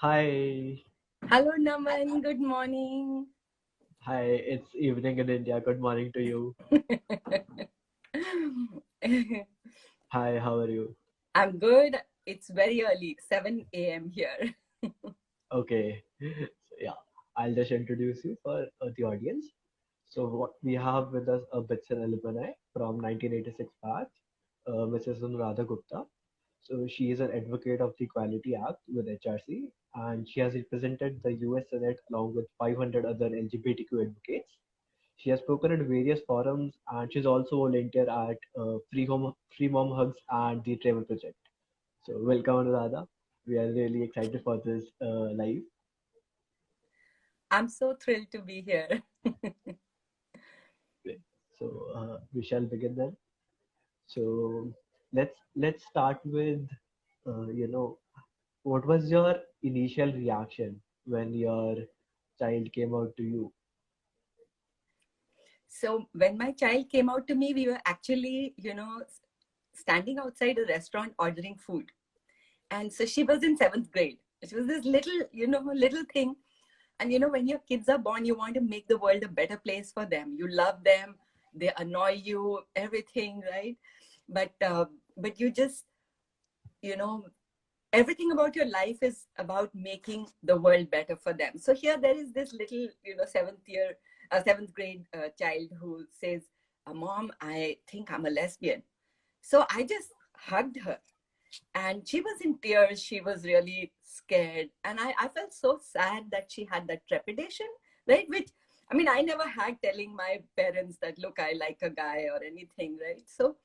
Hi. Hello, Naman. Good morning. Hi, it's evening in India. Good morning to you. Hi, how are you? I'm good. It's very early, 7 a.m. here. Okay. So, yeah, I'll just introduce you for the audience. So, what we have with us a BITSian alumni from 1986 batch, Mrs. Anuradha Gupta. So, she is an advocate of the Equality Act with HRC, and she has represented the US Senate along with 500 other LGBTQ advocates. She has spoken at various forums, and she's also volunteer at Free Mom Hugs and the Travel Project. So welcome, Anuradha. We are really excited for this live. I'm so thrilled to be here. So we shall begin then. So let's start with what was your initial reaction when your child came out to you? So, when my child came out to me, we were actually, standing outside a restaurant ordering food. And so she was in seventh grade. She was this little thing. And, when your kids are born, you want to make the world a better place for them. You love them, they annoy you, everything, right? But you just, you know, everything about your life is about making the world better for them. So here there is this little, seventh grade child who says, "Mom, I think I'm a lesbian." So I just hugged her, and she was in tears. She was really scared, and I felt so sad that she had that trepidation, right? Which, I mean, I never had telling my parents that, look, I like a guy or anything, right? So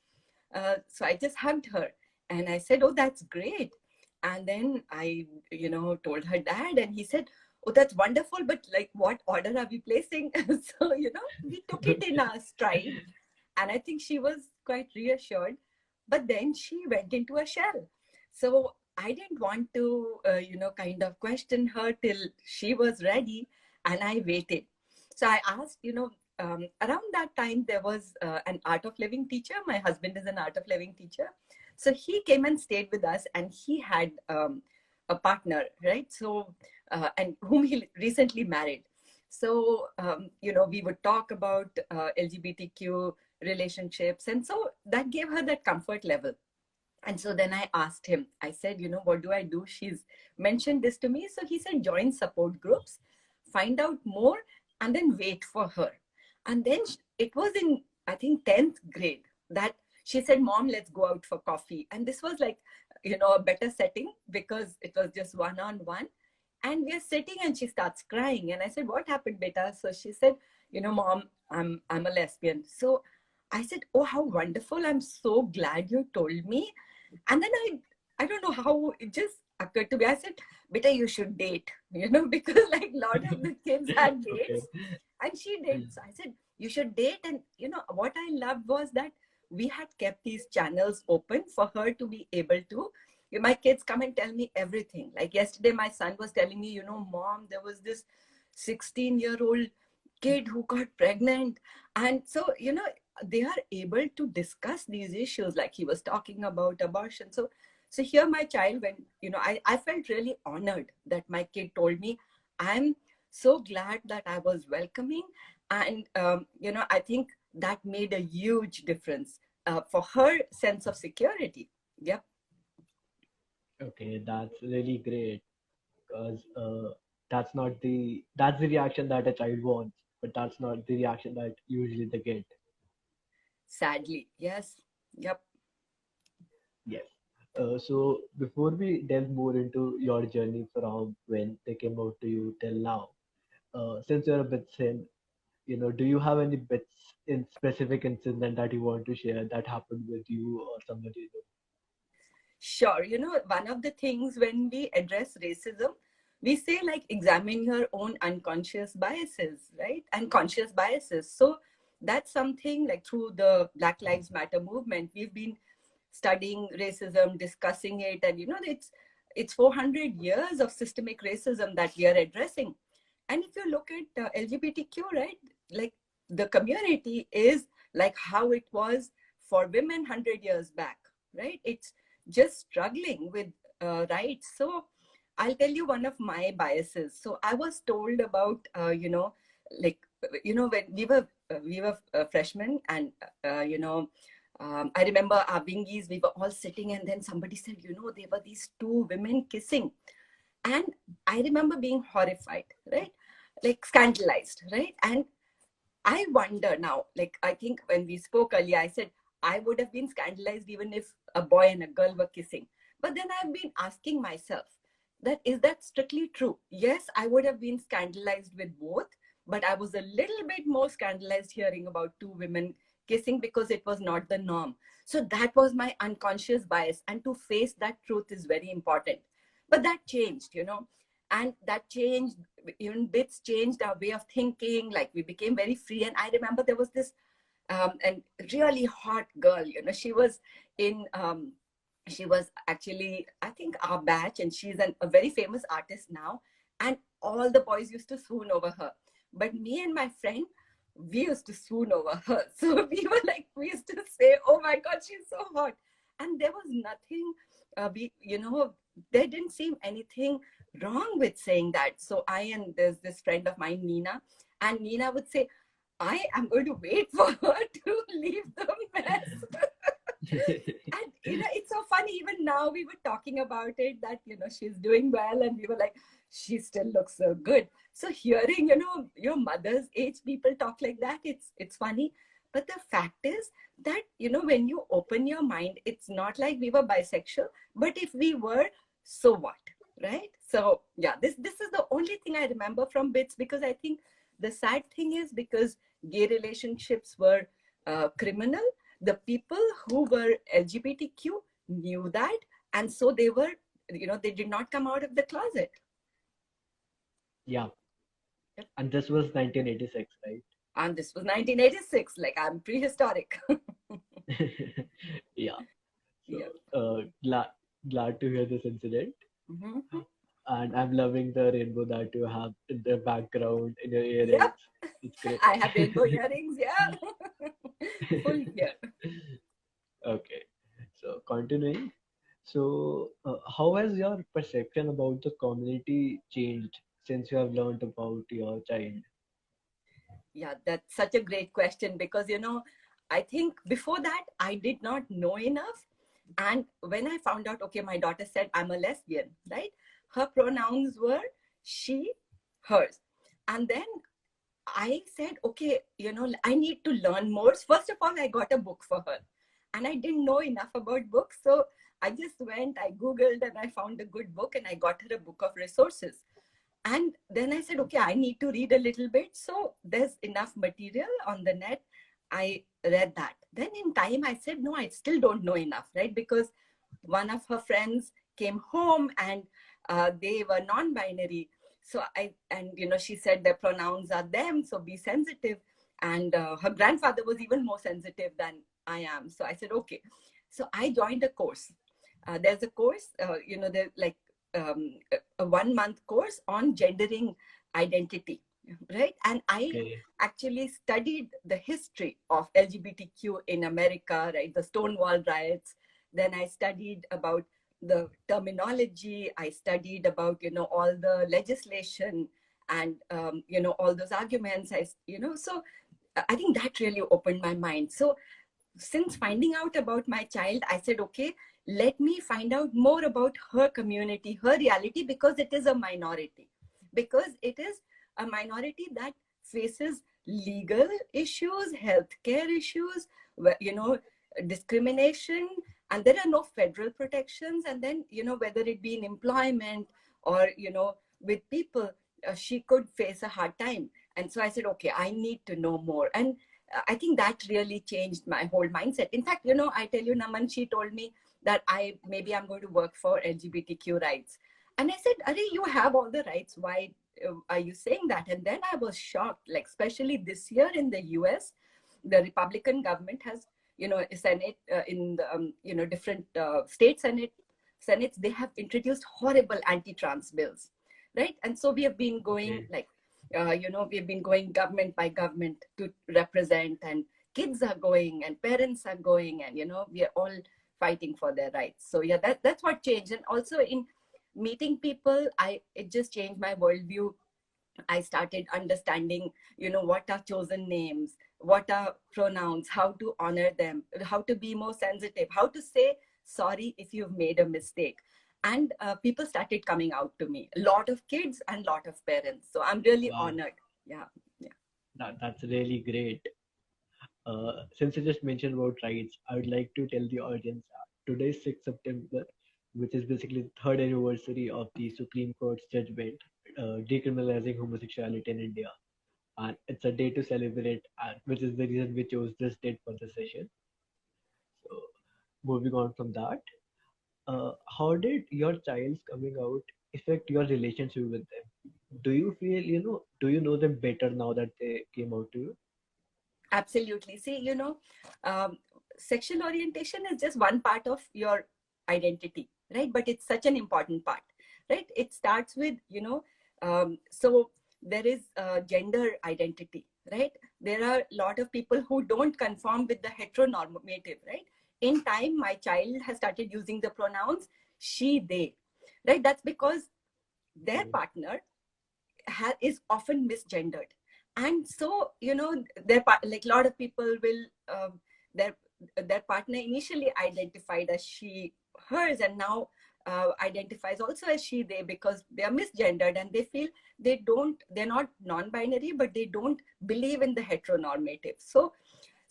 I just hugged her and I said, "Oh, that's great." And then I, told her dad, and he said, "Oh, that's wonderful, but like, what order are we placing?" So, we took it in our stride. And I think she was quite reassured. But then she went into a shell. So I didn't want to, kind of question her till she was ready. And I waited. So I asked, around that time, there was an art of living teacher. My husband is an art of living teacher. So he came and stayed with us, and he had a partner, right? So, and whom he recently married. So, we would talk about LGBTQ relationships. And so that gave her that comfort level. And so then I asked him, I said, what do I do? She's mentioned this to me. So he said, join support groups, find out more, and then wait for her. And then it was in, I think, 10th grade that she said, "Mom, let's go out for coffee." And this was like, a better setting because it was just one on one. And we are sitting and she starts crying. And I said, "What happened, beta?" So she said, "Mom, I'm a lesbian." So I said, "Oh, how wonderful. I'm so glad you told me." And then I don't know how it just occurred to me. I said, "Beta, you should date," because like a lot of the kids had Okay. dates, and she did. So I said, "You should date." And what I loved was that we had kept these channels open for her to be able to. My kids come and tell me everything. Like yesterday, my son was telling me, "Mom, there was this 16-year-old kid who got pregnant." And so, they are able to discuss these issues, like he was talking about abortion. So here my child, when I felt really honored that my kid told me. I'm so glad that I was welcoming. And I think that made a huge difference for her sense of security. Yep. Okay, that's really great because that's the reaction that a child wants, but that's not the reaction that usually they get. Sadly, yes. Yep. Yes. So before we delve more into your journey from when they came out to you till now, since you're a bit thin, do you have any bits in specific incident that you want to share that happened with you or somebody you Sure. One of the things when we address racism, we say like examine your own unconscious biases, right? And conscious biases. So that's something like through the Black Lives Matter movement, we've been studying racism, discussing it, and it's 400 years of systemic racism that we are addressing. And if you look at LGBTQ, right, like the community is like how it was for women 100 years back, right? It's just struggling with rights. So I'll tell you one of my biases. So I was told about, like, when we were freshmen, and I remember our bingies, we were all sitting, and then somebody said, there were these two women kissing. And I remember being horrified, right? Like scandalized, right? And I wonder now, like, I think when we spoke earlier, I said I would have been scandalized even if a boy and a girl were kissing. But then I've been asking myself, that is that strictly true? Yes, I would have been scandalized with both, but I was a little bit more scandalized hearing about two women kissing because it was not the norm. So that was my unconscious bias. And to face that truth is very important. But that changed, and that changed. Even BITS changed our way of thinking. Like, we became very free. And I remember there was this and really hot girl, in she was actually, I think, our batch, and she's a very famous artist now. And all the boys used to swoon over her, but me and my friend, we used to swoon over her. So we used to say, oh my god, she's so hot. And there was nothing, there didn't seem anything wrong with saying that. So there's this friend of mine, Nina, and Nina would say, I am going to wait for her to leave the mess. And it's so funny. Even now we were talking about it, that she's doing well, and we were like, she still looks so good. So hearing your mother's age people talk like that, it's funny. But the fact is that when you open your mind, it's not like we were bisexual, but if we were, so what, right? So yeah, this is the only thing I remember from BITS, because I think the sad thing is, because gay relationships were criminal, the people who were LGBTQ knew that, and so they were, they did not come out of the closet. Yeah. And this was 1986, right? And this was 1986. Like, I'm prehistoric. Yeah. So, yeah. glad to hear this incident. Mm-hmm. And I'm loving the rainbow that you have in the background, in your earrings. Yep. It's great. I have rainbow earrings, yeah. Full here. Okay. So, continuing. So, how has your perception about the community changed since you have learned about your child? Yeah, that's such a great question, because, I think before that, I did not know enough. And when I found out, okay, my daughter said, I'm a lesbian, right? Her pronouns were she, hers. And then I said, okay, I need to learn more. First of all, I got a book for her, and I didn't know enough about books. So I just went, I Googled, and I found a good book, and I got her a book of resources. And then I said, okay, I need to read a little bit. So there's enough material on the net. I read that. Then in time, I said, no, I still don't know enough, right? Because one of her friends came home, and they were non-binary. So she said their pronouns are them, so be sensitive. And her grandfather was even more sensitive than I am. So I said, okay. So I joined a course. There's a course, there's like a 1-month course on gendering identity, right? And I actually studied the history of LGBTQ in America, right? The Stonewall riots. Then I studied about the terminology. I studied about, all the legislation and, all those arguments. So I think that really opened my mind. So since finding out about my child, I said, okay, let me find out more about her community, her reality, because it is a minority. Because it is a minority that faces legal issues, healthcare issues, discrimination, and there are no federal protections. And then, whether it be in employment or, with people, she could face a hard time. And so I said, okay, I need to know more. And I think that really changed my whole mindset. In fact, I tell you, Naman, she told me that maybe I'm going to work for LGBTQ rights. And I said, Are, you have all the rights. Why are you saying that? And then I was shocked, like, especially this year in the US, the Republican government has, a Senate in the, different state Senates, they have introduced horrible anti-trans bills, right? And so we have been going we've been going government by government to represent, and kids are going, and parents are going, and we are all fighting for their rights. So yeah, that's what changed. And also in meeting people, it just changed my worldview. I started understanding, what are chosen names, what are pronouns, how to honor them, how to be more sensitive, how to say sorry if you've made a mistake. And people started coming out to me, a lot of kids and lot of parents. So I'm really Wow, honored. Yeah. Yeah. that's really great. Since you just mentioned about rights, I would like to tell the audience today is 6th September, which is basically the third anniversary of the Supreme Court's judgment decriminalizing homosexuality in India. And it's a day to celebrate, which is the reason we chose this date for the session. So, moving on from that, how did your child's coming out affect your relationship with them? Do you feel, do you know them better now that they came out to you? Absolutely. See, um, sexual orientation is just one part of your identity, right? But it's such an important part, right? It starts with, so there is gender identity, right? There are a lot of people who don't conform with the heteronormative, right? In time, my child has started using the pronouns she, they, right? That's because their Okay. partner is often misgendered. And so, like a lot of people will, their their partner initially identified as she, hers, and now identifies also as she, they, because they are misgendered, and they feel they're not non-binary, but they don't believe in the heteronormative. So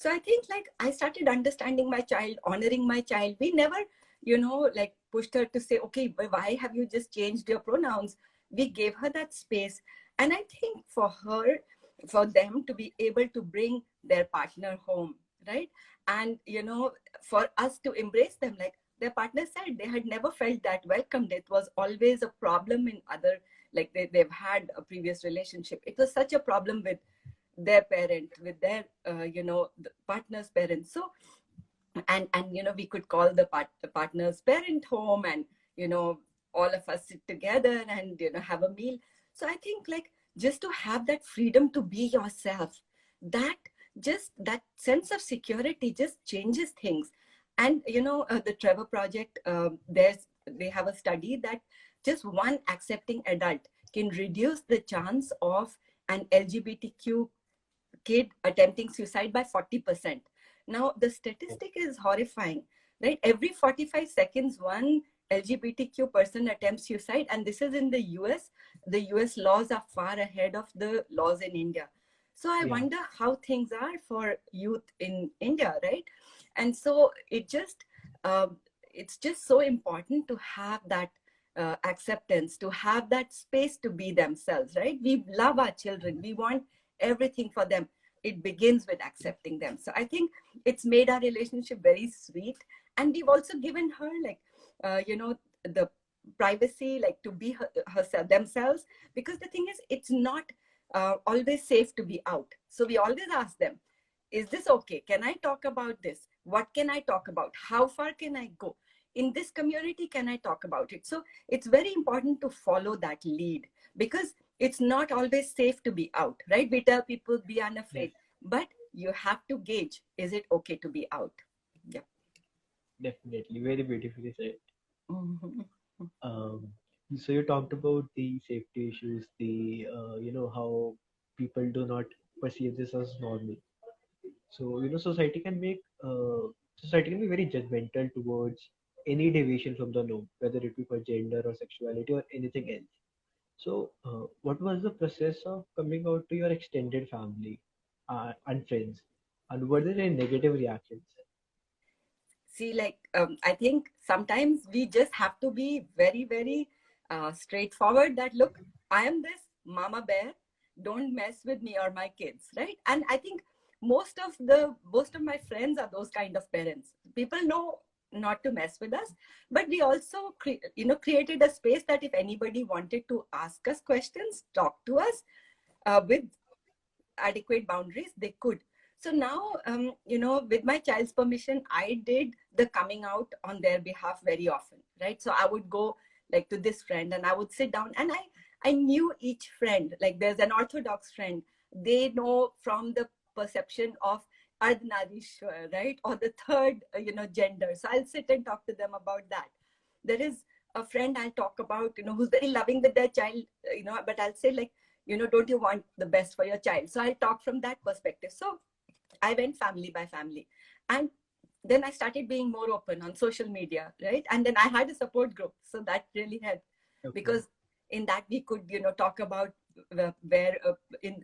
I think, like, I started understanding my child, honoring my child. We never, like, pushed her to say, okay, why have you just changed your pronouns? We gave her that space. And I think for them to be able to bring their partner home, right? And, for us to embrace them, like their partner said, they had never felt that welcomed. It was always a problem in other, like they've had a previous relationship. It was such a problem with their parent, with their the partner's parents. So, and we could call the partner's parent home, and all of us sit together and have a meal. So I think, like, just to have that freedom to be yourself, that just that sense of security just changes things. And the Trevor Project, they have a study that just one accepting adult can reduce the chance of an LGBTQ kid attempting suicide by 40%. Now, the statistic is horrifying, right? Every 45 seconds, one LGBTQ person attempts suicide, and this is in the US. The US laws are far ahead of the laws in India. So I Yeah, wonder how things are for youth in India, right? And so it's just so important to have that acceptance, to have that space to be themselves, right? We love our children. We want everything for them. It begins with accepting them. So I think it's made our relationship very sweet. And we've also given her, like, the privacy, like, to be herself, themselves. Because the thing is, it's not always safe to be out. So we always ask them, is this okay? Can I talk about this? What can I talk about? How far can I go? In this community, can I talk about it? So it's very important to follow that lead, because it's not always safe to be out, right? We tell people be yes, unafraid, but you have to gauge, is it okay to be out? Yeah. definitely. Very beautifully said. Mhm. Um, so you talked about the safety issues, the how people do not perceive this as normal. So society can be very judgmental towards any deviation from the norm, whether it be for gender or sexuality or anything else. So, what was the process of coming out to your extended family and friends, and were there any negative reactions? See, like, I think sometimes we just have to be very, very straightforward, that, look, I am this mama bear, don't mess with me or my kids, right? And I think most of my friends are those kind of parents. People know not to mess with us, but we also created a space that if anybody wanted to ask us questions, talk to us with adequate boundaries, they could. So now, with my child's permission, I did the coming out on their behalf very often, right? So I would go, like, to this friend, and I would sit down, and I knew each friend. Like, there's an Orthodox friend, they know from the perception of Ardhanarishwar, right? Or the third, gender. So I'll sit and talk to them about that. There is a friend I'll talk about, who's very loving with their child, but I'll say like, don't you want the best for your child? So I'll talk from that perspective. So I went family by family. And then I started being more open on social media, right? And then I had a support group. So that really helped, Okay. because in that we could, talk about where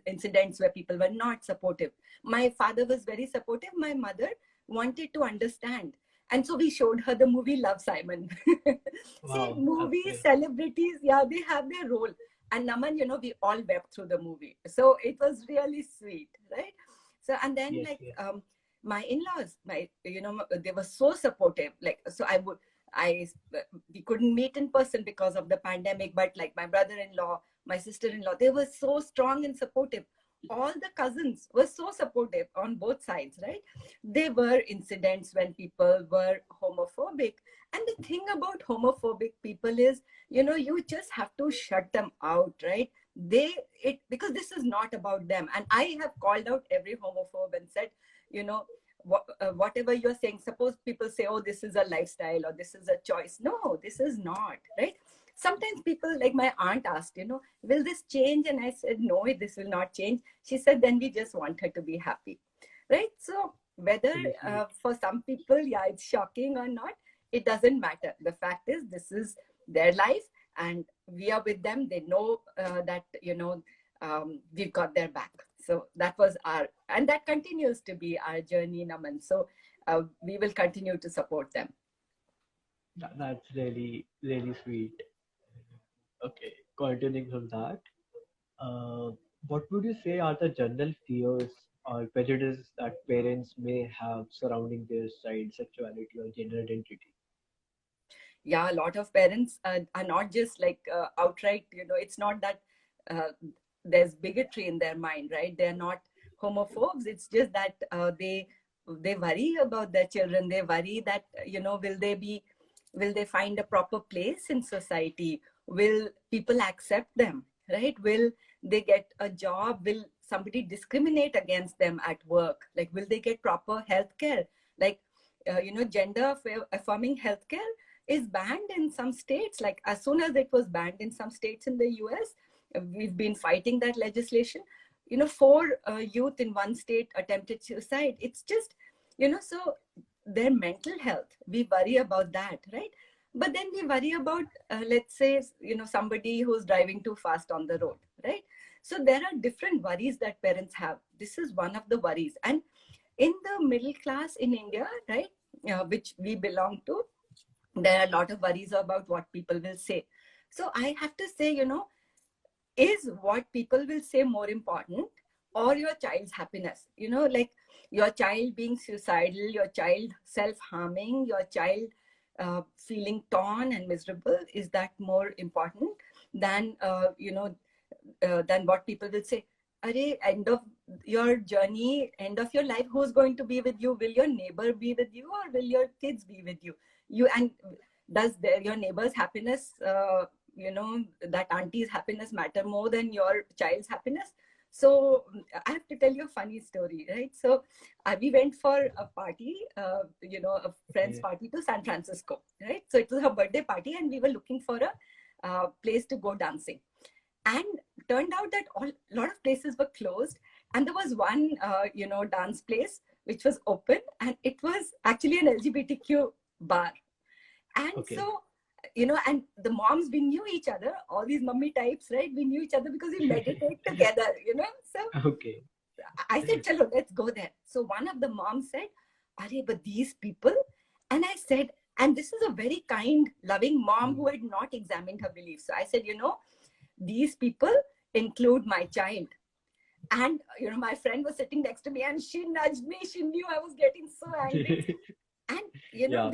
incidents where people were not supportive. My father was very supportive. My mother wanted to understand. And so we showed her the movie Love, Simon. See, Wow. movies, Okay. celebrities, yeah, they have their role. And Naman, we all wept through the movie. So it was really sweet, right? So, and then Yes. like, Yes. my in-laws, they were so supportive. Like, so we couldn't meet in person because of the pandemic, but like my brother-in-law, my sister-in-law, they were so strong and supportive. All the cousins were so supportive on both sides, right? There were incidents when people were homophobic. And the thing about homophobic people is, you just have to shut them out, right? Because this is not about them. And I have called out every homophobe and said, you know, whatever you're saying, suppose people say, oh, this is a lifestyle or this is a choice. No, this is not, right? Sometimes people, like my aunt asked, will this change? And I said, no, this will not change. She said, then we just want her to be happy, right? So whether Very sweet. for some people, yeah, it's shocking or not, it doesn't matter. The fact is, this is their life and we are with them. They know that, we've got their back. So that was and that continues to be our journey, Naman. So we will continue to support them. That's really, really sweet. Okay. Continuing from that, uh, what would you say are the general fears or prejudices that parents may have surrounding their child sexuality or gender identity? Yeah, a lot of parents are not just like outright, it's not that uh, there's bigotry in their mind, right? They're not homophobes. It's just that they worry about their children. They worry that, will they find a proper place in society? Will people accept them, right? Will they get a job? Will somebody discriminate against them at work? Like, will they get proper health care? Like, gender affirming healthcare is banned in some states. Like, as soon as it was banned in some states in the US, we've been fighting that legislation. Four youth in one state attempted suicide. It's just, so their mental health, we worry about that, right? But then we worry about, let's say, somebody who's driving too fast on the road, right? So there are different worries that parents have. This is one of the worries. And in the middle class in India, right, which we belong to, there are a lot of worries about what people will say. So I have to say, is what people will say more important, or your child's happiness? Like, your child being suicidal, your child self-harming, your child feeling torn and miserable, is that more important than, than what people will say? Array, end of your journey, end of your life, who's going to be with you? Will your neighbor be with you, or will your kids be with you? And does your neighbor's happiness, that auntie's happiness, matter more than your child's happiness? So I have to tell you a funny story, right? So we went for a party, a friend's Okay. party to San Francisco, right? So it was her birthday party, and we were looking for a place to go dancing. And turned out that a lot of places were closed, and there was one dance place which was open, and it was actually an LGBTQ bar. And Okay. so, and the moms, we knew each other, all these mummy types, right? We knew each other because we meditate together, so Okay. I said, chalo, let's go there. So one of the moms said, Are, but these people? And I said, and this is a very kind, loving mom who Mm. had not examined her beliefs. So I said, these people include my child. And, my friend was sitting next to me and she nudged me. She knew I was getting so angry. And, Yeah.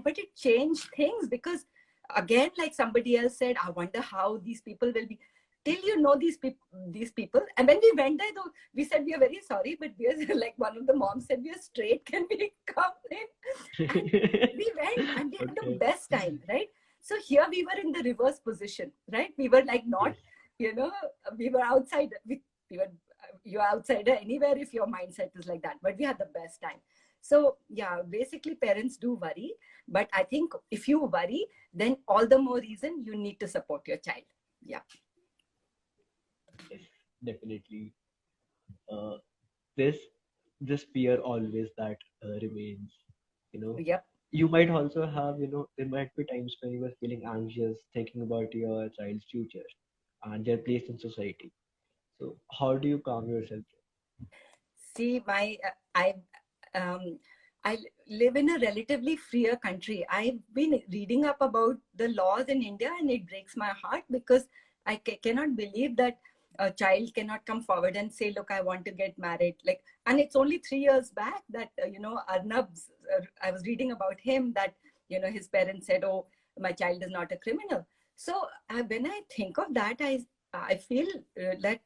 but it changed things, because again, like somebody else said, I wonder how these people will be. Till these people. And when we went there, though, we said, we are very sorry, but we are like, one of the moms said, we are straight. Can we come in? And we went and we had the Okay. best time, right? So here we were in the reverse position, right? We were like not, Yes. you know, we were outside. We were, you're outsider anywhere if your mindset is like that. But we had the best time. So yeah, basically parents do worry, but I think if you worry, then all the more reason you need to support your child. Yeah. Yes, definitely. Uh, this this fear always that remains. You know, Yep. you might also have, there might be times when you are feeling anxious thinking about your child's future and their place in society. So how do you calm yourself? See, um, I live in a relatively freer country. I've been reading up about the laws in India, and it breaks my heart because I cannot believe that a child cannot come forward and say, "Look, I want to get married." Like, and it's only 3 years back that Arnab's. I was reading about him that his parents said, "Oh, my child is not a criminal." So when I think of that, I feel that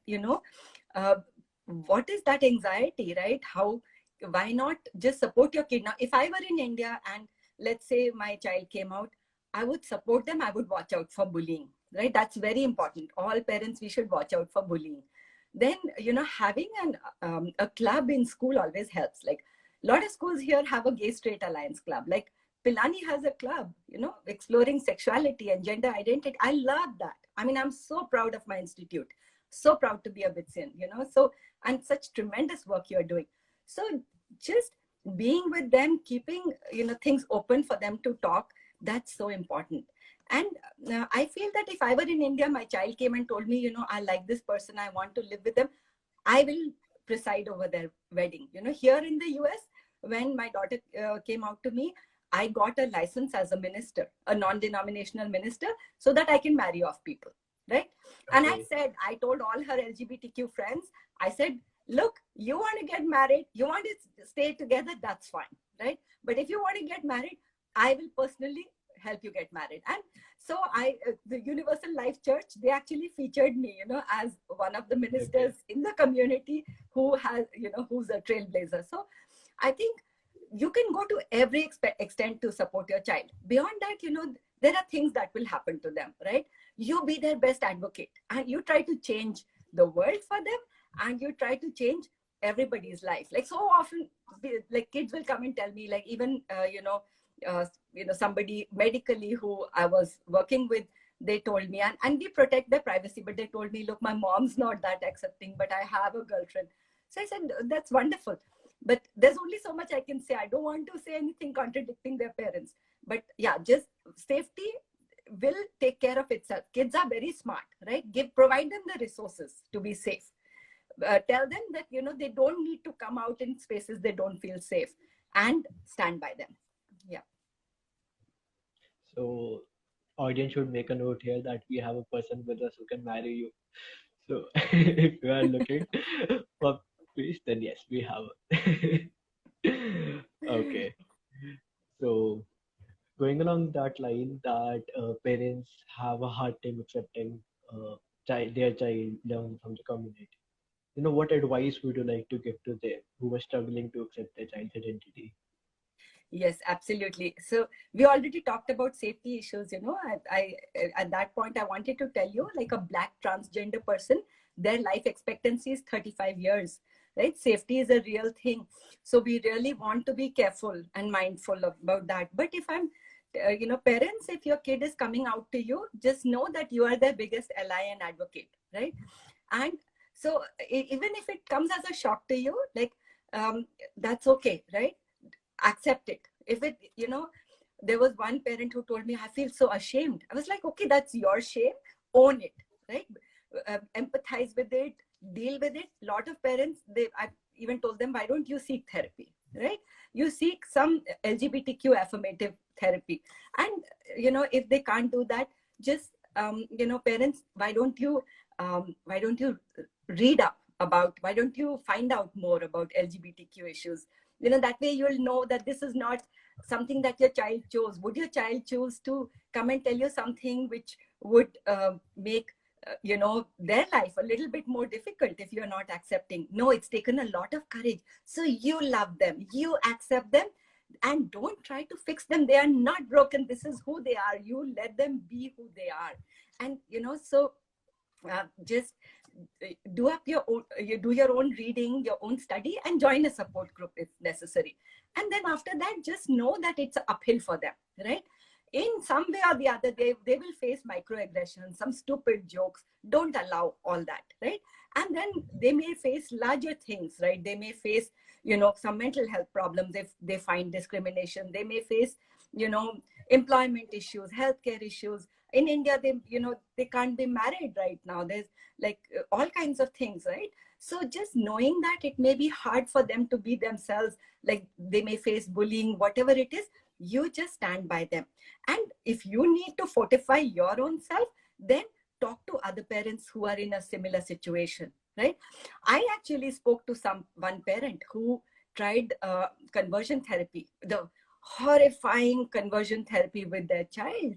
uh, what is that anxiety, right? Why not just support your kid? Now if I were in India and let's say my child came out, I would support them. I would watch out for bullying, right? That's very important. All parents, we should watch out for bullying. Then having a club in school always helps. Like a lot of schools here have a gay straight alliance club. Like Pilani has a club, exploring sexuality and gender identity. I love that. I mean, I'm so proud of my institute, so proud to be a BITSian, so, and such tremendous work you're doing. So just being with them, keeping things open for them to talk, that's so important. And I feel that if I were in India, my child came and told me, I like this person, I want to live with them, I will preside over their wedding. Here in the US, when my daughter came out to me, I got a license as a minister, a non-denominational minister, so that I can marry off people, right? And Okay. I told all her LGBTQ friends, I said, look, you want to get married, you want to stay together, that's fine, right? But if you want to get married, I will personally help you get married. And so the Universal Life Church, they actually featured me, as one of the Okay. ministers in the community who has, who's a trailblazer. So I think you can go to every extent to support your child. Beyond that, there are things that will happen to them, right? You be their best advocate and you try to change the world for them, and you try to change everybody's life. Like so often, like kids will come and tell me, like even somebody medically who I was working with, they told me, and we protect their privacy, but they told me, look, my mom's not that accepting, but I have a girlfriend. So I said, that's wonderful, but there's only so much I can say. I don't want to say anything contradicting their parents, but yeah, just safety will take care of itself. Kids are very smart, right? Provide them the resources to be safe. Tell them that they don't need to come out in spaces they don't feel safe, and stand by them. Yeah. So audience should make a note here that we have a person with us who can marry you. So if you are looking for peace, then yes, we have. Okay. So going along that line, that parents have a hard time accepting their child down from the community. What advice would you like to give to them who are struggling to accept their child's identity? Yes, absolutely. So we already talked about safety issues. At that point, I wanted to tell you, like a Black transgender person, their life expectancy is 35 years, right? Safety is a real thing. So we really want to be careful and mindful about that. But if I'm, parents, if your kid is coming out to you, just know that you are their biggest ally and advocate, right? And so even if it comes as a shock to you, like, that's okay, right? Accept it. If it, there was one parent who told me, I feel so ashamed. I was like, okay, that's your shame. Own it, right? Empathize with it, deal with it. A lot of parents, I've even told them, why don't you seek therapy, right? You seek some LGBTQ affirmative therapy. And, if they can't do that, just, parents, why don't you read up about, why don't you find out more about LGBTQ issues? That way you'll know that this is not something that your child chose. Would your child choose to come and tell you something which would make their life a little bit more difficult if you're not accepting? No, it's taken a lot of courage. So you love them, you accept them, and don't try to fix them. They are not broken. This is who they are. You let them be who they are. And so just do up your own, you do your own reading, your own study, and join a support group if necessary. And then after that, just know that it's uphill for them, right? In some way or the other, they will face microaggressions, some stupid jokes. Don't allow all that, right? And then they may face larger things, right? They may face, some mental health problems if they find discrimination. They may face, employment issues, healthcare issues. In India, they can't be married right now. There's like all kinds of things, right? So just knowing that it may be hard for them to be themselves, like they may face bullying, whatever it is, you just stand by them. And if you need to fortify your own self, then talk to other parents who are in a similar situation, right? I actually spoke to one parent who tried conversion therapy, the horrifying conversion therapy with their child.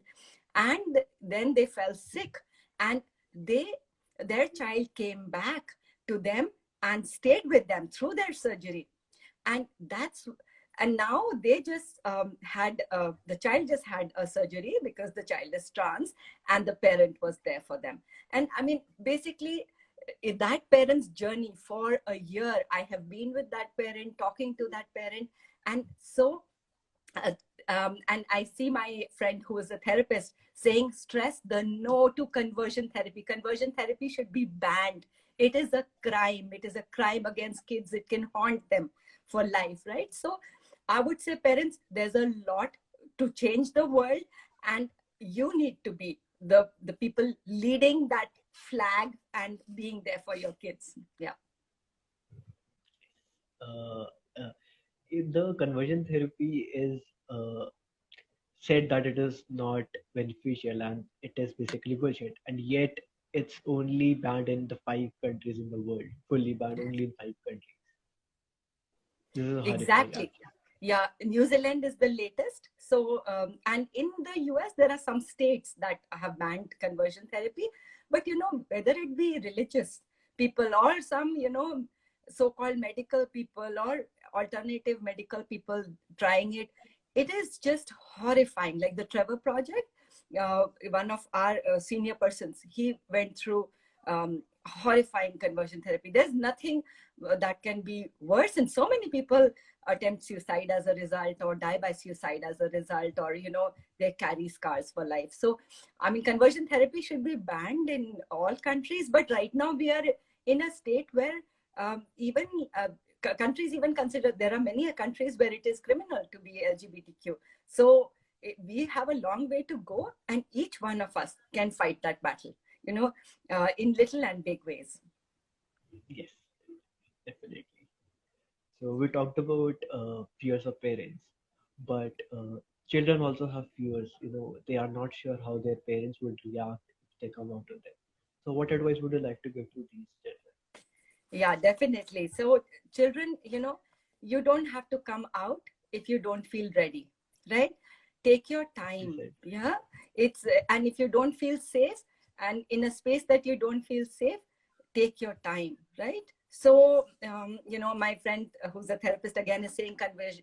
And then they fell sick, and their child came back to them and stayed with them through their surgery. And now they just had the child just had a surgery because the child is trans, and the parent was there for them. And I mean, basically, that parent's journey for a year, I have been with that parent, talking to that parent. And so and I see my friend who is a therapist saying, stress the no to conversion therapy. Conversion therapy should be banned. It is a crime. It is a crime against kids. It can haunt them for life, right? So I would say, parents, there's a lot to change the world, and you need to be the people leading that flag and being there for your kids. Yeah. Uh, the conversion therapy is said that it is not beneficial and it is basically bullshit, and yet it's only banned in the 5 countries in the world, fully banned only in 5 countries. This is horrifying, Exactly. actually. Yeah, New Zealand is the latest. So, and in the US, there are some states that have banned conversion therapy. But, whether it be religious people or some, so-called medical people or alternative medical people trying it, it is just horrifying. Like the Trevor Project, one of our senior persons, he went through horrifying conversion therapy. There's nothing that can be worse, and so many people attempt suicide as a result, or die by suicide as a result, or they carry scars for life. So I mean, conversion therapy should be banned in all countries, but right now we are in a state where even countries even consider, there are many countries where it is criminal to be LGBTQ. So we have a long way to go, and each one of us can fight that battle, in little and big ways. Yes, definitely. So we talked about fears of parents, but children also have fears. They are not sure how their parents would react if they come out to them. So what advice would you like to give to these children? Yeah, definitely. So children, you don't have to come out if you don't feel ready, right? Take your time. Exactly. Yeah. And if you don't feel safe, and in a space that you don't feel safe, take your time, right? So, my friend who's a therapist again is saying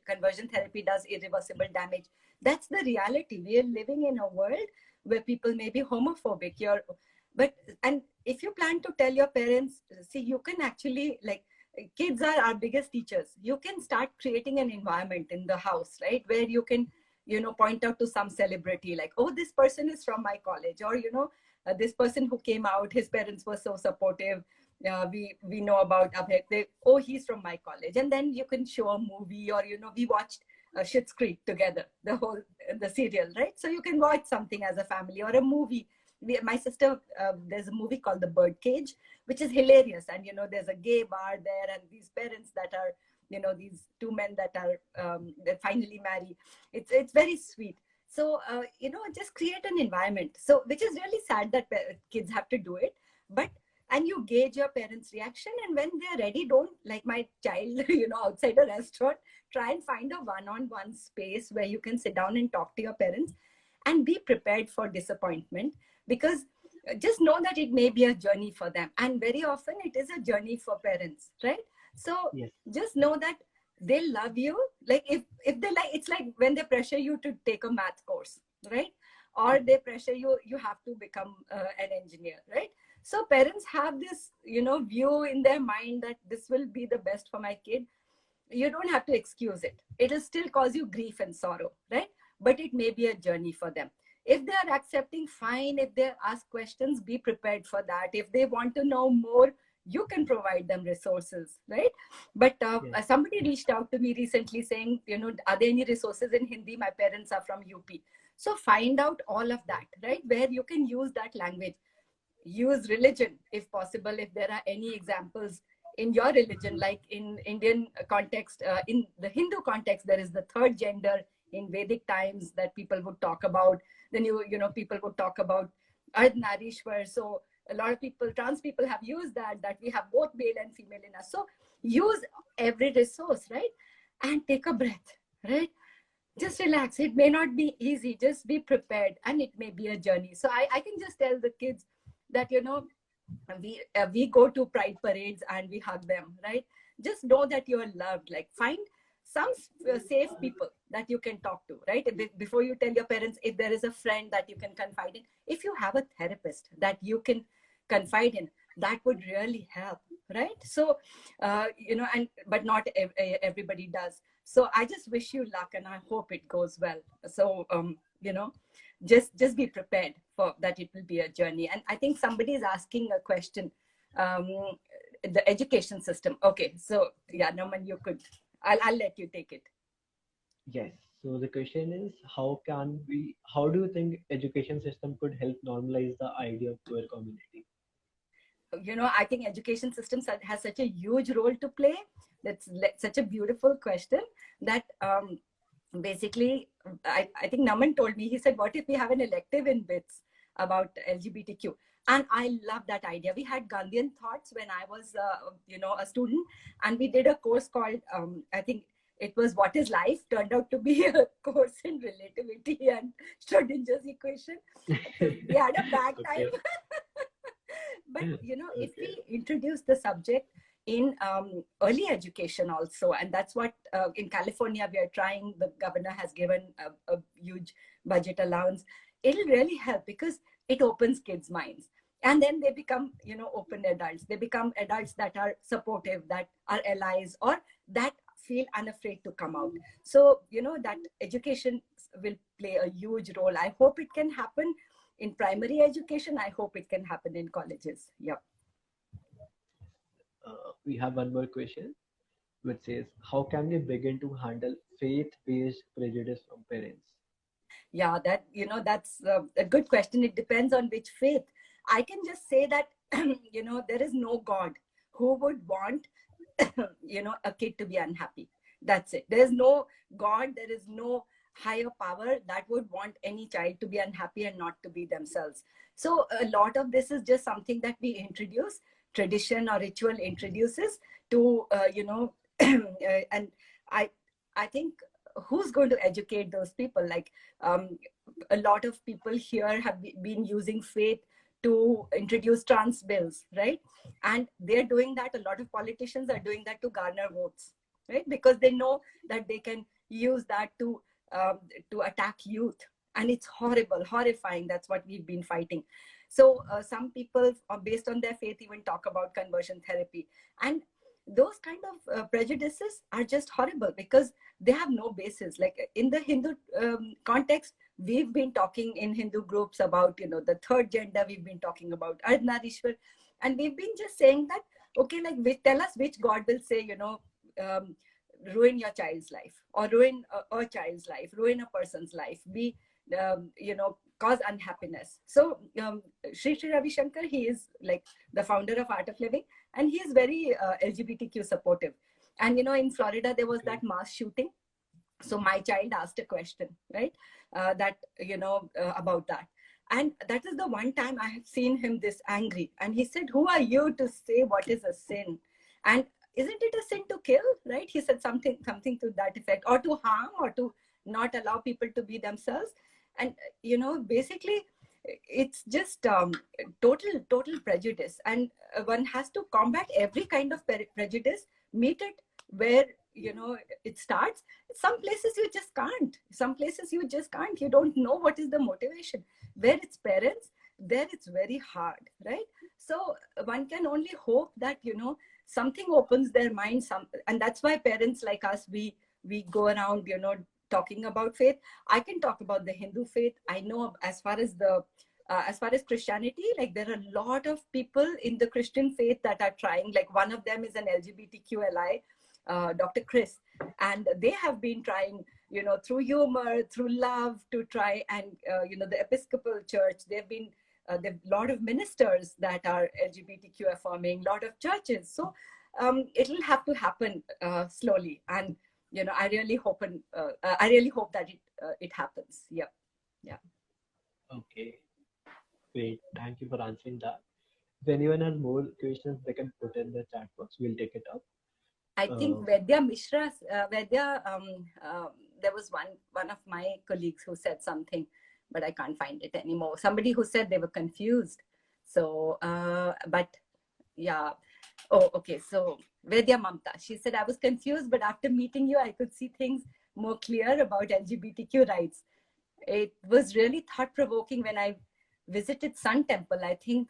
conversion therapy does irreversible damage. That's the reality. We are living in a world where people may be homophobic. And if you plan to tell your parents, see, you can actually, like, kids are our biggest teachers. You can start creating an environment in the house, right? Where you can, point out to some celebrity, like, oh, this person is from my college, or, this person who came out, his parents were so supportive. We know about Abhay. Oh, he's from my college. And then you can show a movie, or, we watched Schitt's Creek together, the serial, right? So you can watch something as a family, or a movie. My sister, there's a movie called The Birdcage, which is hilarious. And, there's a gay bar there, and these parents that are, these two men that are, that finally marry. It's very sweet. So, just create an environment. So, which is really sad that kids have to do it. And you gauge your parents' reaction. And when they're ready, don't, like my child, outside a restaurant, try and find a one-on-one space where you can sit down and talk to your parents, and be prepared for disappointment, because just know that it may be a journey for them. And very often it is a journey for parents, right? So Yes. just know that they love you. Like if they like, it's like when they pressure you to take a math course, right? Or they pressure you have to become an engineer, right? So parents have this, view in their mind that this will be the best for my kid. You don't have to excuse it. It'll still cause you grief and sorrow, right? But it may be a journey for them. If they are accepting, fine. If they ask questions, be prepared for that. If they want to know more, you can provide them resources, right? But Yes. somebody reached out to me recently saying, are there any resources in Hindi? My parents are from UP. So find out all of that, right? Where you can use that language. Use religion if possible, if there are any examples in your religion, like in Indian context, in the Hindu context, there is the third gender in Vedic times that people would talk about. Then people would talk about Ardhnarishwar. So a lot of people, trans people, have used that we have both male and female in us. So use every resource, right? And take a breath, right? Just relax. It may not be easy. Just be prepared, and it may be a journey. So I can just tell the kids that we go to pride parades and we hug them, right? Just know that you are loved. Like, find some safe people that you can talk to, right? Before you tell your parents, if there is a friend that you can confide in, if you have a therapist that you can confide in, that would really help, right? So and but not everybody does. So I just wish you luck, and I hope it goes well. So just be prepared for that. It will be a journey. And I think somebody is asking a question, um, the education system. Okay, so yeah, Naman, you could, I'll let you take it. Yes. So the question is, how do you think education system could help normalize the idea of queer community? I think education systems has such a huge role to play. That's such a beautiful question that basically, I think Naman told me, he said, what if we have an elective in BITS about LGBTQ? And I love that idea. We had Gandhian thoughts when I was, a student, and we did a course called, I think it was What is Life, turned out to be a course in relativity and Schrodinger's equation. So we had a bad time. Okay. But if Okay. we introduce the subject in early education also, and that's what in California we are trying. The governor has given a huge budget allowance. It'll really help because it opens kids' minds, and then they become open adults. They become adults that are supportive, that are allies, or that feel unafraid to come out. So that education will play a huge role. I hope it can happen in primary education. I hope it can happen in colleges. Yeah. We have one more question, which says, how can we begin to handle faith-based prejudice from parents? Yeah, that's a good question. It depends on which faith. I can just say that there is no God who would want a kid to be unhappy. That's it. There's no God, there is no higher power that would want any child to be unhappy and not to be themselves. So a lot of this is just something that we introduce, tradition or ritual introduces to and i I think, who's going to educate those people? Like, a lot of people here have been using faith to introduce trans bills, right? And they're doing that. A lot of politicians are doing that to garner votes, right? Because they know that they can use that to attack youth. And it's horrible, horrifying. That's what we've been fighting. So some people, based on their faith, even talk about conversion therapy. And those kind of prejudices are just horrible because they have no basis. Like in the Hindu context, we've been talking in Hindu groups about the third gender. We've been talking about Ardhnarishwar, and we've been just saying that, okay, like, tell us which God will say um, ruin your child's life, or ruin a child's life, ruin a person's life, be cause unhappiness. So Sri Ravi Shankar, he is like the founder of Art of Living, and he is very LGBTQ supportive. And in Florida there was that mass shooting. So my child asked a question, right? That about that. And that is the one time I have seen him this angry. And he said, who are you to say what is a sin? And isn't it a sin to kill, right? He said something to that effect, or to harm, or to not allow people to be themselves. And basically it's just total prejudice. And one has to combat every kind of prejudice, meet it where it starts. Some places you just can't. You don't know what is the motivation. Where it's parents, there it's very hard, right? So one can only hope that, something opens their mind. And that's why parents like us, we go around, talking about faith. I can talk about the Hindu faith. I know as far as Christianity, like there are a lot of people in the Christian faith that are trying. Like one of them is an LGBTQI, Dr. Chris, and they have been trying, through humor, through love, to try and, the Episcopal Church. There are a lot of ministers that are LGBTQ affirming, a lot of churches. So it'll have to happen slowly, and I really hope that it happens. Yeah. Okay, great. Thank you for answering that. If anyone has more questions, they can put in the chat box. We'll take it up. I think Vedya Mishra, there was one of my colleagues who said something, but I can't find it anymore. Somebody who said they were confused. So, but yeah. Oh, okay. So Vedya Mamta, she said, I was confused, but after meeting you, I could see things more clear about LGBTQ rights. It was really thought-provoking when I visited Sun Temple. I think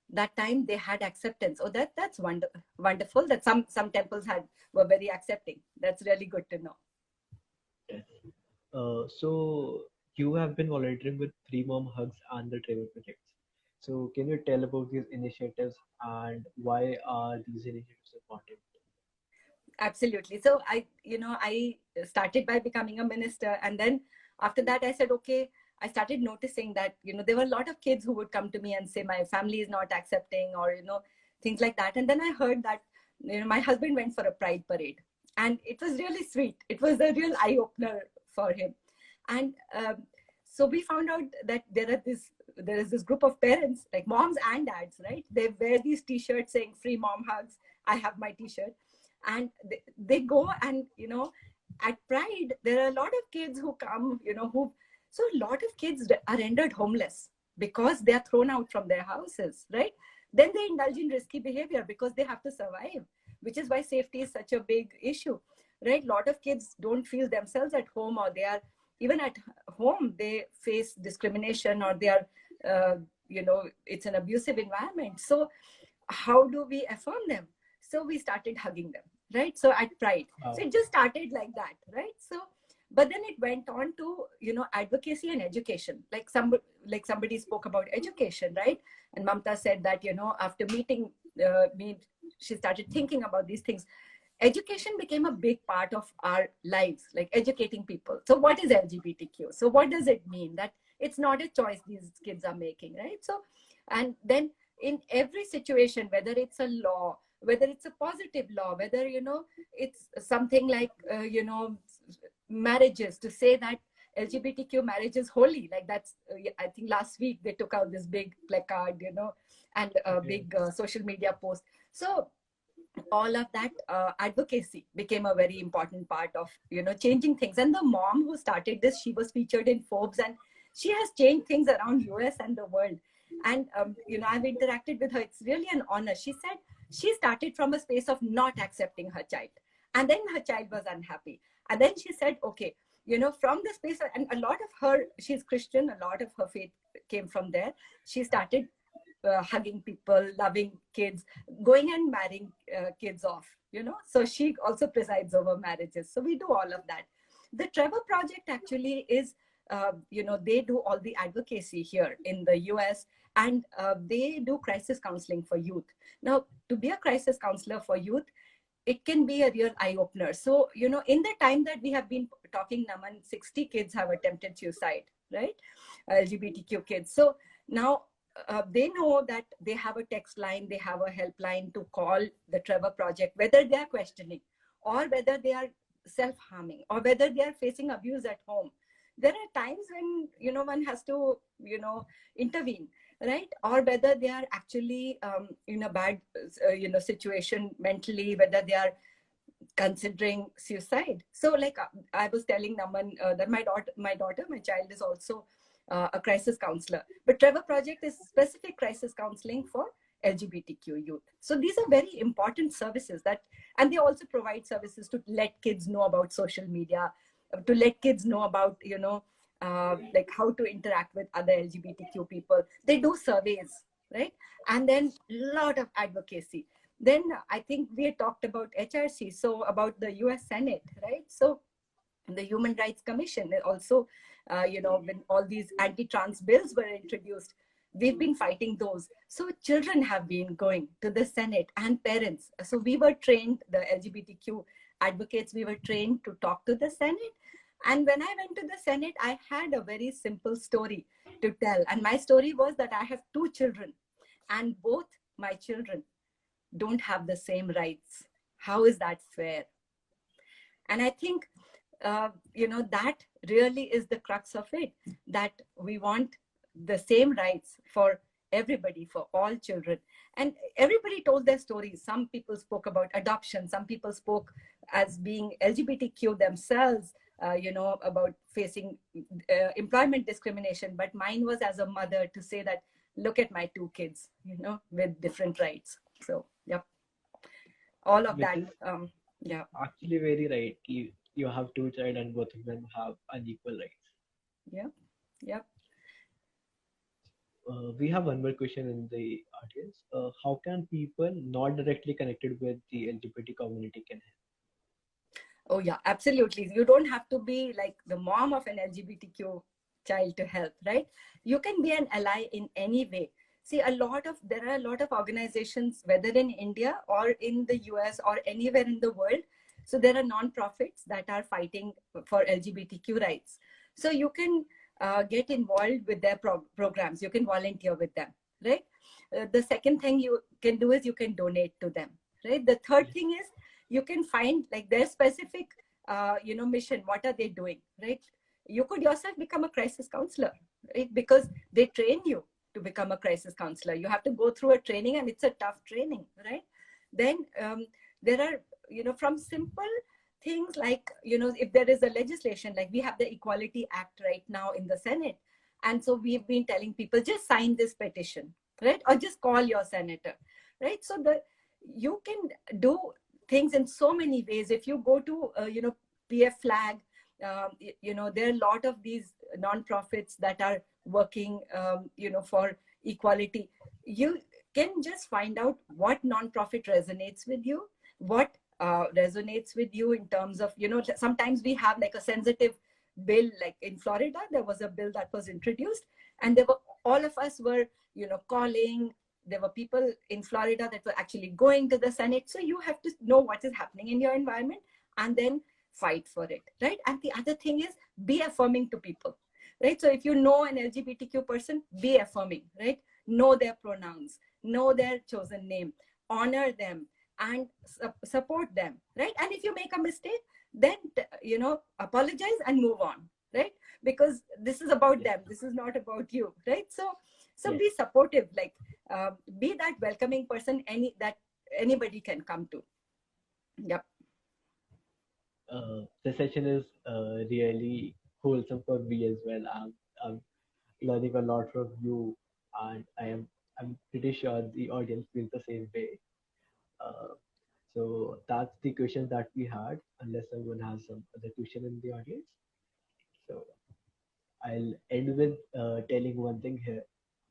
that time they had acceptance. Oh, that's wonderful that some temples were very accepting. That's really good to know. Yes. So you have been volunteering with Free Mom Hugs and the Trevor projects. So can you tell about these initiatives and why are these initiatives important? Absolutely. So I started by becoming a minister, and then after that I said, okay, I started noticing that, there were a lot of kids who would come to me and say, my family is not accepting, or, things like that. And then I heard that, my husband went for a pride parade, and it was really sweet. It was a real eye opener for him. And so we found out that there is this group of parents, like moms and dads, right? They wear these t-shirts saying free mom hugs. I have my t-shirt. And they go and, at Pride, there are a lot of kids who come, so a lot of kids are rendered homeless because they are thrown out from their houses, right? Then they indulge in risky behavior because they have to survive, which is why safety is such a big issue, right? A lot of kids don't feel themselves at home, or they are, even at home, they face discrimination, or they are, it's an abusive environment. So how do we affirm them? So we started hugging them, right? So at Pride. So it just started like that, right? So, but then it went on to, advocacy and education. Like somebody spoke about education, right? And Mamta said that, after meeting me, she started thinking about these things. Education became a big part of our lives, like educating people. So what is LGBTQ? So what does it mean? That it's not a choice these kids are making, right? So, and then in every situation, whether it's a law, whether it's a positive law, whether, it's something like, marriages, to say that LGBTQ marriage is holy. Like that's, I think last week they took out this big placard, and a big social media post. So all of that advocacy became a very important part of, changing things. And the mom who started this, she was featured in Forbes, and she has changed things around US and the world. And, I've interacted with her. It's really an honor. She said she started from a space of not accepting her child. And then her child was unhappy. And then she said, okay, from the space, and a lot of her, she's Christian, a lot of her faith came from there. She started hugging people, loving kids, going and marrying kids off, So she also presides over marriages. So we do all of that. The Trevor Project actually is, they do all the advocacy here in the US, and they do crisis counseling for youth. Now, to be a crisis counselor for youth, it can be a real eye-opener. So, in the time that we have been talking, Naman, 60 kids have attempted suicide, right? LGBTQ kids. So now they know that they have a text line, they have a helpline to call the Trevor Project, whether they are questioning, or whether they are self-harming, or whether they are facing abuse at home. There are times when, one has to, intervene, right? Or whether they are actually in a bad, situation mentally, whether they are considering suicide. So like I was telling Naman that my child is also a crisis counselor. But Trevor Project is specific crisis counseling for LGBTQ youth. So these are very important services and they also provide services to let kids know about social media, to let kids know about, like how to interact with other LGBTQ people. They do surveys, right? And then lot of advocacy. Then I think we had talked about HRC, so about the US Senate, right? So the Human Rights Commission also, when all these anti-trans bills were introduced, we've been fighting those. So children have been going to the Senate and parents. So we were trained, the LGBTQ advocates, we were trained to talk to the Senate. And when I went to the Senate, I had a very simple story to tell. And my story was that I have two children, and both my children don't have the same rights. How is that fair? And I think, that really is the crux of it, that we want the same rights for everybody, for all children. And everybody told their stories. Some people spoke about adoption. Some people spoke as being LGBTQ themselves, about facing employment discrimination. But mine was as a mother to say that, look at my two kids, with different rights. So, yep. All of Which that. is Yeah. actually very right. You have two child and both of them have unequal rights. Yeah. Yep. We have one more question in the audience. How can people not directly connected with the LGBT community can help? Oh, yeah, absolutely. You don't have to be like the mom of an LGBTQ child to help, right? You can be an ally in any way. See, there are a lot of organizations, whether in India or in the US or anywhere in the world. So there are non-profits that are fighting for LGBTQ rights. So you can get involved with their programs. You can volunteer with them, right? The second thing you can do is you can donate to them, right? The third thing is you can find like their specific mission. What are they doing, right? You could yourself become a crisis counselor, right? Because they train you to become a crisis counselor. You have to go through a training, and it's a tough training, right? Then there are, from simple things like, if there is a legislation, like we have the Equality Act right now in the Senate, and so we've been telling people, just sign this petition, right? Or just call your senator, right? So you can do things in so many ways. If you go to PF Flag, there are a lot of these non-profits that are working for equality. You can just find out what non-profit resonates with you, what resonates with you in terms of, sometimes we have like a sensitive bill. Like in Florida, there was a bill that was introduced, and all of us were calling. There were people in Florida that were actually going to the Senate. So you have to know what is happening in your environment and then fight for it, right? And the other thing is, be affirming to people, right? So if you know an LGBTQ person, be affirming, right? Know their pronouns, know their chosen name, honor them, and support them, right? And if you make a mistake, then apologize and move on, right? Because this is about them. This is not about you, right? So be supportive, like be that welcoming person that anybody can come to. Yep. The session is really wholesome for me as well. I'm learning a lot from you, and I'm pretty sure the audience feels the same way. Uh, so that's the question that we had. Unless someone has some other question in the audience, so I'll end with telling one thing here.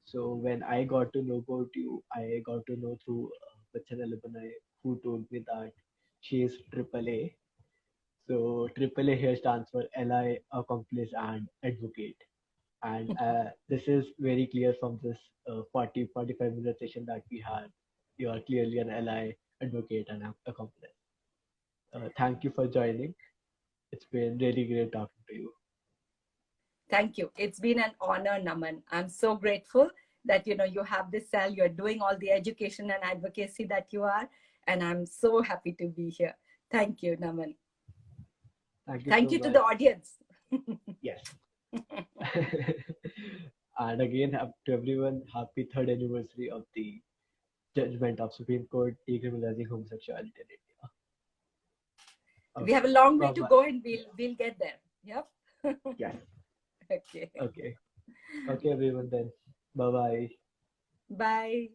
So when I got to know about you, I got to know through BITSian alumni who told me that she is AAA. So AAA here stands for ally, accomplice, and advocate. And this is very clear from this 45 minute session that we had. You are clearly an ally, advocate, and accomplice. Thank you for joining. It's been really great talking to you. Thank you. It's been an honor, Naman. I'm so grateful that you have this cell. You're doing all the education and advocacy that you are, and I'm so happy to be here. Thank you, Naman. Thank you Thank so you to much. the audience. Yes. And again, to everyone, happy third anniversary of the judgment of Supreme Court decriminalizing homosexuality in India. We have a Okay. long way Bye to bye. go, and we'll get there. Yep. Yes. Okay. Okay. Okay, everyone then. Bye bye. Bye.